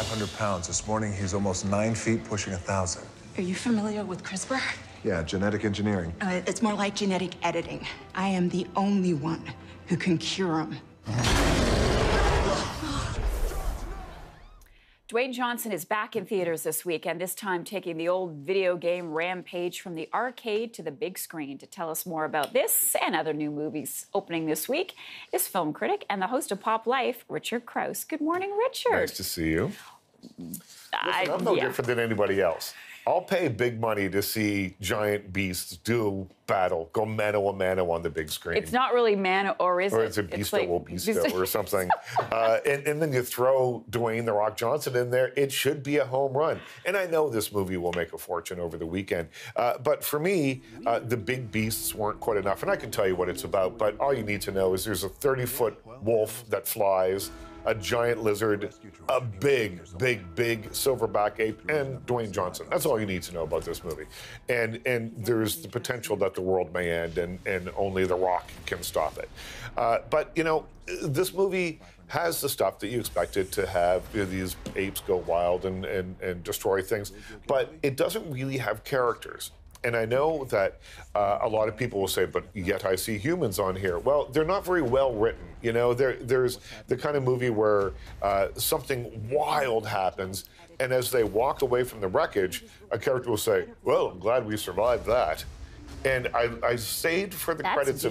500 pounds. This morning, he's almost 9 feet, pushing 1,000. Are you familiar with CRISPR? Yeah, genetic engineering. It's more like genetic editing. I am the only one who can cure him. Dwayne Johnson is back in theaters this weekend, this time taking the old video game Rampage from the arcade to the big screen. To tell us more about this and other new movies opening this week is film critic and the host of Pop Life, Richard Crouse. Good morning, Richard. Nice to see you. I'm no different than anybody else. I'll pay big money to see giant beasts do battle, go mano a mano on the big screen. It's not really mano, or is it? Or it's a beasto or beasto or something. And then you throw Dwayne "The Rock" Johnson in there, it should be a home run. And I know this movie will make a fortune over the weekend. But for me, the big beasts weren't quite enough. And I can tell you what it's about, but all you need to know is there's a 30-foot wolf that flies, a giant lizard, a big silverback ape, and Dwayne Johnson. That's all you need to know about this movie. And there's the potential that the world may end, and only The Rock can stop it. But, you know, this movie has the stuff that you expected to have. You know, these apes go wild and destroy things, but it doesn't really have characters. And I know that a lot of people will say, but yet I see humans on here. Well, they're not very well written. You know, there's the kind of movie where something wild happens, and as they walk away from the wreckage, a character will say, well, I'm glad we survived that. And I stayed for the credits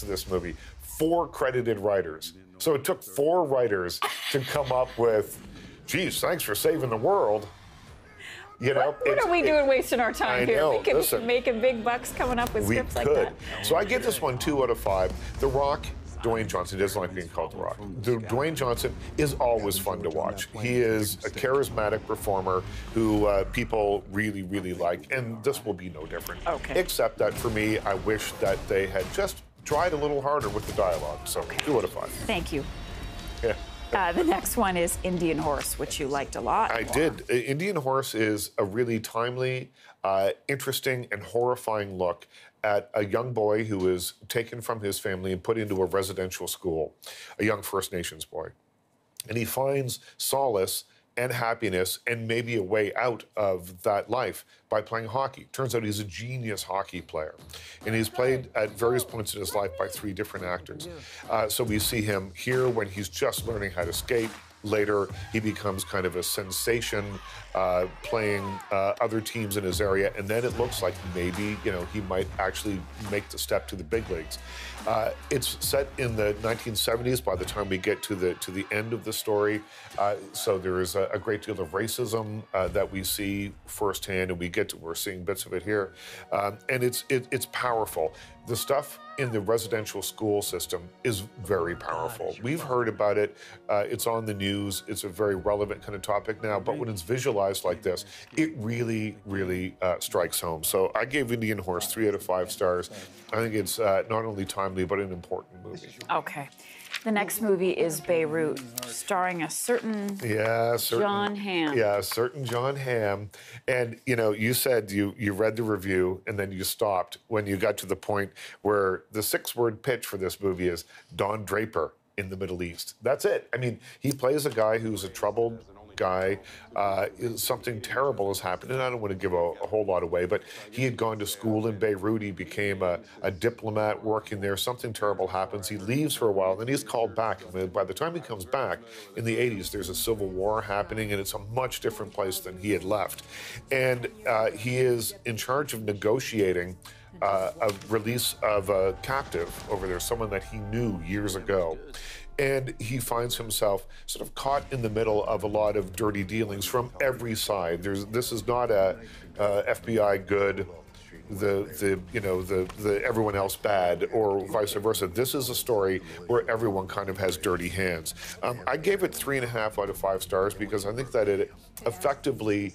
of this movie. 4 credited writers. So it took 4 writers to come up with, geez, thanks for saving the world. You know, what are we doing wasting our time here? Know. We could be making big bucks coming up with scripts like that. So I give this one 2 out of 5. The Rock, Dwayne Johnson, doesn't like being called The Rock. Dwayne Johnson is always fun to watch. He is a charismatic performer who people really, really like, and this will be no different. Okay. Except that for me, I wish that they had just tried a little harder with the dialogue. So 2 out of 5. Thank you. Yeah. The next one is Indian Horse, which you liked a lot. I did. Indian Horse is a really timely, interesting, and horrifying look at a young boy who is taken from his family and put into a residential school, a young First Nations boy. And he finds solace and happiness and maybe a way out of that life by playing hockey. Turns out he's a genius hockey player. And he's played at various points in his life by 3 different actors. So we see him here when he's just learning how to skate. Later, he becomes kind of a sensation playing other teams in his area. And then it looks like maybe, you know, he might actually make the step to the big leagues. It's set in the 1970s by the time we get to the end of the story. So there is a great deal of racism that we see firsthand, and we're seeing bits of it here. And it's powerful. The stuff in the residential school system is very powerful. We've heard about it. It's on the news. It's a very relevant kind of topic now. But when it's visualized like this, it really, really strikes home. So I gave Indian Horse 3 out of 5 stars. I think it's not only timely, but an important movie. Okay. The next movie is Beirut, starring a certain John Hamm. Yeah, a certain John Hamm. And, you know, you said you read the review and then you stopped when you got to the point where the 6-word pitch for this movie is Don Draper in the Middle East. That's it. I mean, he plays a guy who's a troubled guy. Something terrible has happened, and I don't want to give a whole lot away, but he had gone to school in Beirut. He became a diplomat working there. Something terrible happens. He leaves for a while, then he's called back. And by the time he comes back, in the 80s, there's a civil war happening, and it's a much different place than he had left. And he is in charge of negotiating a release of a captive over there, someone that he knew years ago. And he finds himself sort of caught in the middle of a lot of dirty dealings from every side. This is not a FBI good, the everyone else bad, or vice versa. This is a story where everyone kind of has dirty hands. I gave it 3.5 out of 5 stars because I think that it effectively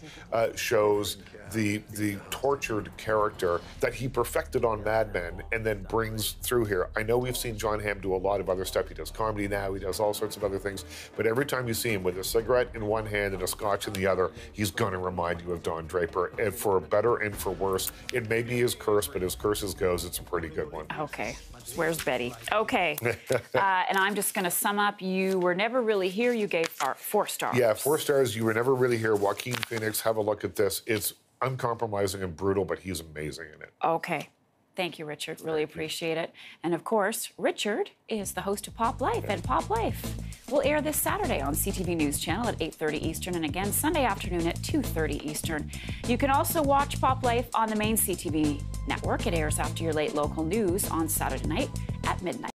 shows the tortured character that he perfected on Mad Men and then brings through here. I know we've seen John Hamm do a lot of other stuff. He does comedy now, he does all sorts of other things, but every time you see him with a cigarette in one hand and a scotch in the other, he's going to remind you of Don Draper. And for better and for worse, it may be his curse, but as curses goes, it's a pretty good one. Okay. Where's Betty? Okay. And I'm just going to sum up. You were never really here. You gave 4 stars. Yeah, 4 stars. You would never really hear Joaquin Phoenix. Have a look at this. It's uncompromising and brutal, but he's amazing in it. Okay. Thank you, Richard. Really appreciate it. And of course, Richard is the host of Pop Life, and Pop Life will air this Saturday on CTV News Channel at 8:30 Eastern, and again Sunday afternoon at 2:30 Eastern. You can also watch Pop Life on the main CTV network. It airs after your late local news on Saturday night at midnight.